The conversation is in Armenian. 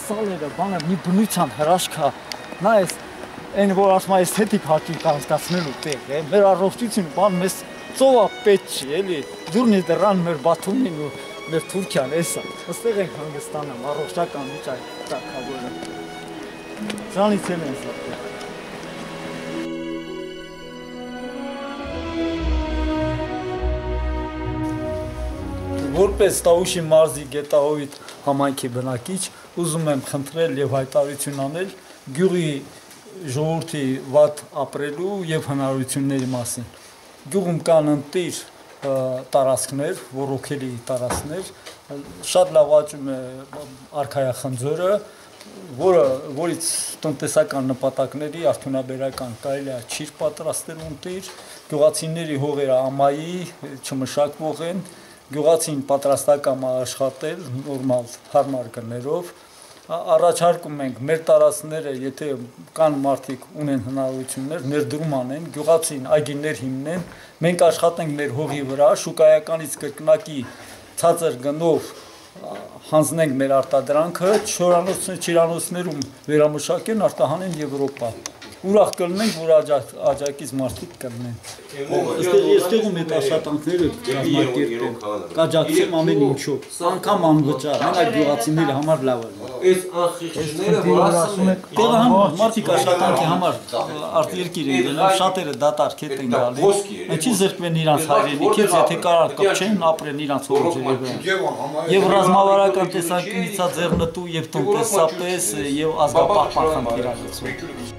սալերը, բանը մի բնության հրաշքա, նա էս այն որ ասում է էսթետիկ հաճույք անցկացնելու տեղ է, մեր առողջությունը բան մեզ ծովա պետք չի, էլի, դուրնի դրան մեր Բաթումին ու մեր Թուրքիան էսա, այստեղ ենք հանգստանում, առողջական վիճակ տակավորը, դրանից էլ են սա։ Որպես Տավուշի մարզի գետահովիտ համայնքի բնակիչ ուզում եմ խնդրել եւ հայտարարություն անել գյուղի ժողովրդի վատ ապրելու եւ հնարավորությունների մասին։ Գյուղում կան ընտիր տարածքներ, ռոքերի տարածքներ, շատ լավ աճում է արքայախնձորը, որից տնտեսական նպատակների արդյունաբերական կարելի է ճիր պատրաստել ընտիր, գյուղացիների հողերը ամայի չմշակվող են, գյուղացին պատրաստական աշխատել նորմալ հարմար գներով, առաջարկում ենք մեր տարածքները, եթե կան մարդիկ ունեն հնարավորություններ, ներդրում անեն, գյուղացին այգիներ հիմնեն, մենք աշխատենք մեր հողի վրա, շուկայականից կրկնակի ցածր գնով հանձնենք մեր արտադրանքը, չիրանոցներում վերամշակեն, արտահանեն Եվրոպա։ Ուրախ կլինենք, որ աջակից մարդիկ կլինեն։ Այստեղում այդ աշխատանքները կազմակերպեն, կաջակցեմ ամեն ինչով, անգամ անվճար, մենակ գյուղացիների համար լավ է։ Այս անխիղճները, որ ասում եք, մարդիկ աշխատանքի համար արտերկիր են գնում, շատերը դատարկ հետ են գալի, ինչի զրկվեն իրանց հայրենիքից, եթե կարան կպչեն, ապրեն իրանց հողջերի վրա։ Եվ ռազմավարական տեսանկյունից ձեռնտու եւ տնտեսապես եւ ազգապահպան խնդիր է։